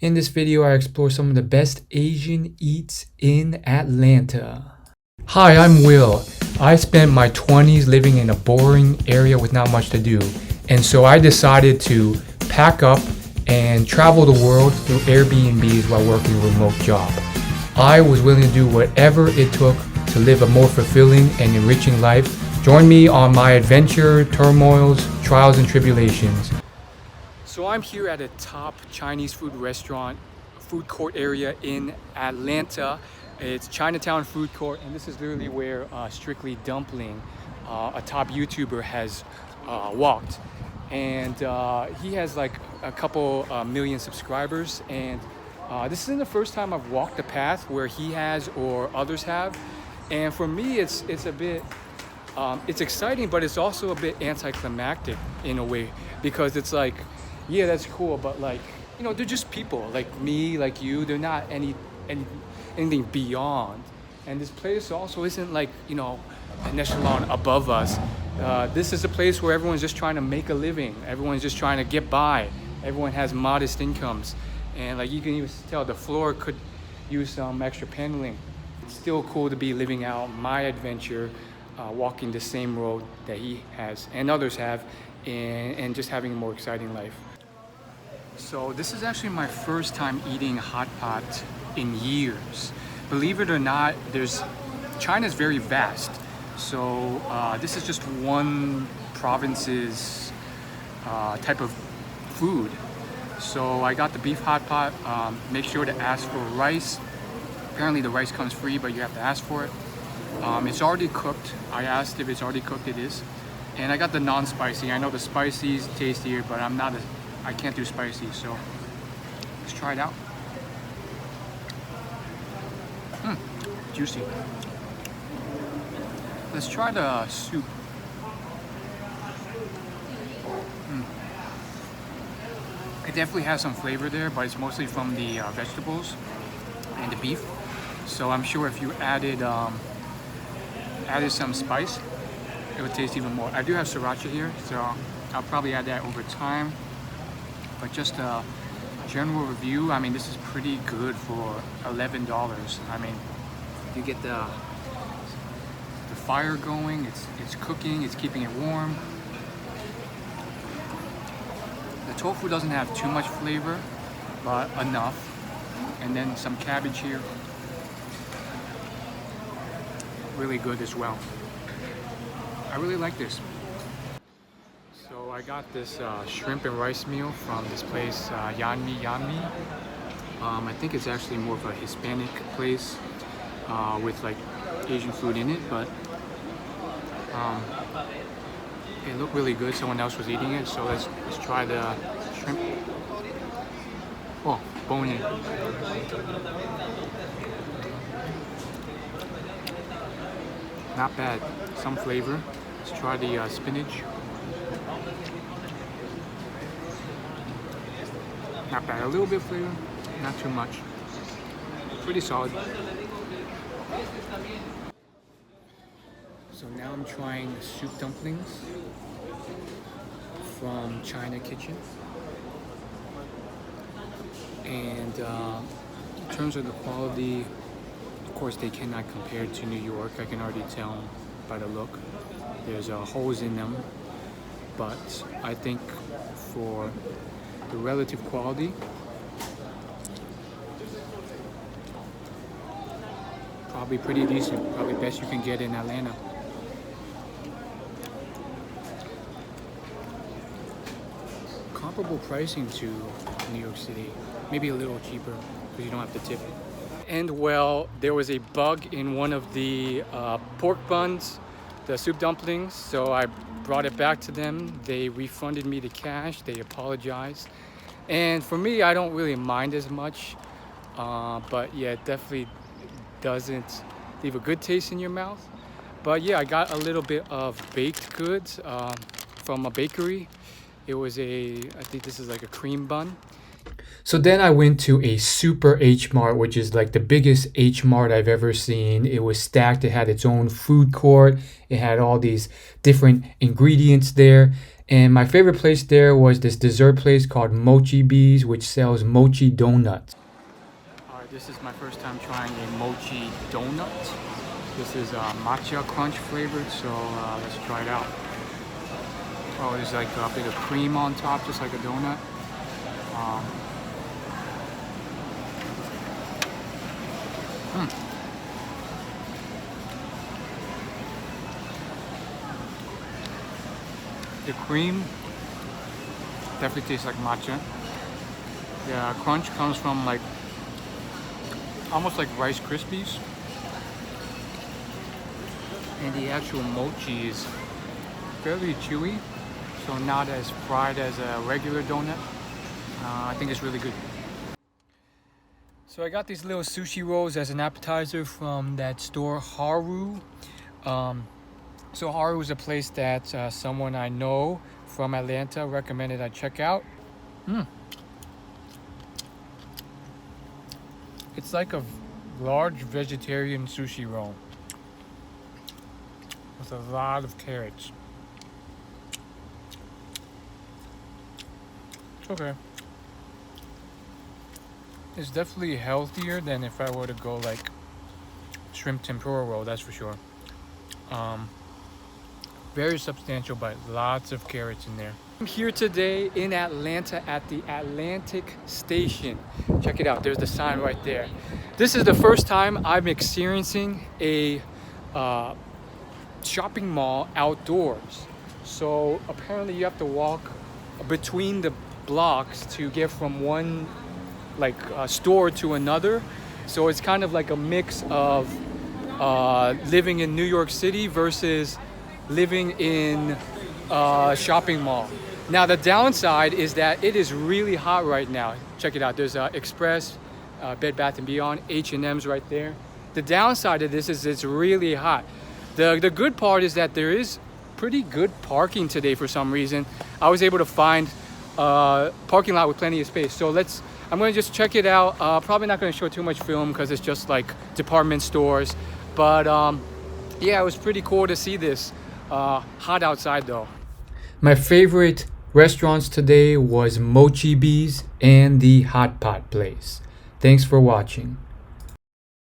In this video, I explore some of the best Asian eats in Atlanta. Hi, I'm Will. I spent my 20s living in a boring area with not much to do. And so I decided to pack up and travel the world through Airbnbs while working a remote job. I was willing to do whatever it took to live a more fulfilling and enriching life. Join me on my adventure, turmoils, trials, and tribulations. So I'm here at a top Chinese food restaurant, food court area in Atlanta. It's Chinatown food court, and this is literally where Strictly Dumpling, a top YouTuber, has walked. And he has like a couple million subscribers, and this isn't the first time I've walked the path where he has or others have. And for me, it's a bit, it's exciting, but it's also a bit anticlimactic in a way, because it's like, yeah, that's cool, but like, you know, they're just people like me, like you. They're not anything beyond. And this place also isn't like, you know, an echelon above us. This is a place where everyone's just trying to make a living. Everyone's just trying to get by. Everyone has modest incomes. And like you can even tell the floor could use some extra paneling. It's still cool to be living out my adventure, walking the same road that he has and others have, and just having a more exciting life. So this is actually my first time eating hot pot in years. Believe it or not, China's very vast. So this is just one province's type of food. So I got the beef hot pot. Make sure to ask for rice. Apparently the rice comes free, but you have to ask for it. It's already cooked. I asked if it's already cooked. It is. And I got the non-spicy. I know the spicy is tastier, but I can't do spicy, so let's try it out. Juicy. Let's try the soup. It definitely has some flavor there, but it's mostly from the vegetables and the beef. So I'm sure if you added some spice, it would taste even more. I do have sriracha here, so I'll probably add that over time. But just a general review, I mean, this is pretty good for $11. I mean, you get the fire going, it's cooking, it's keeping it warm. The tofu doesn't have too much flavor, but enough. And then some cabbage here. Really good as well. I really like this. So I got this shrimp and rice meal from this place, Yam Yam. I think it's actually more of a Hispanic place with like Asian food in it, but it looked really good. Someone else was eating it, so let's try the shrimp. Oh, bone-in. Not bad. Some flavor. Let's try the spinach. Not bad. A little bit of flavor, not too much. Pretty solid. So now I'm trying soup dumplings from China Kitchen. And in terms of the quality, of course they cannot compare to New York. I can already tell by the look. There's holes in them, but I think for the relative quality, probably pretty decent. Probably best you can get in Atlanta. Comparable pricing to New York City, maybe a little cheaper because you don't have to tip. And well, there was a bug in one of the pork buns, the soup dumplings, so I brought it back to them. They refunded me the cash. They apologized. And for me, I don't really mind as much, but yeah, it definitely doesn't leave a good taste in your mouth. But yeah, I got a little bit of baked goods from a bakery. It was I think this is like a cream bun. So then I went to a super H Mart, which is like the biggest H Mart I've ever seen. It was stacked. It had its own food court. It had all these different ingredients there. And my favorite place there was this dessert place called Mochi Bees, which sells Mochi Donuts. Alright, this is my first time trying a Mochi Donut. This is matcha crunch flavored, so let's try it out. Oh, there's like a bit of cream on top, just like a donut. The cream definitely tastes like matcha. The crunch comes from like almost like Rice Krispies. And the actual mochi is fairly chewy, so not as fried as a regular donut. I think it's really good. So I got these little sushi rolls as an appetizer from that store Haru. So Haru is a place that someone I know from Atlanta recommended I check out. It's like a large vegetarian sushi roll with a lot of carrots. It's okay. It's definitely healthier than if I were to go like shrimp tempura roll, that's for sure. Very substantial bite, lots of carrots in there. I'm here today in Atlanta at the Atlantic Station. Check it out, there's the sign right there. This is the first time I'm experiencing a shopping mall outdoors. So apparently you have to walk between the blocks to get from one store to another. So it's kind of like a mix of living in New York City versus living in a shopping mall. Now the downside is that it is really hot right now. Check it out, there's Express, Bed Bath & Beyond, H&M's right there. The downside of this is it's really hot. The good part is that there is pretty good parking today for some reason. I was able to find a parking lot with plenty of space. So I'm gonna just check it out. Probably not gonna show too much film because it's just like department stores. But yeah, it was pretty cool to see this. Hot outside though. My favorite restaurants today was Mochi Bees and the Hot Pot place. Thanks for watching.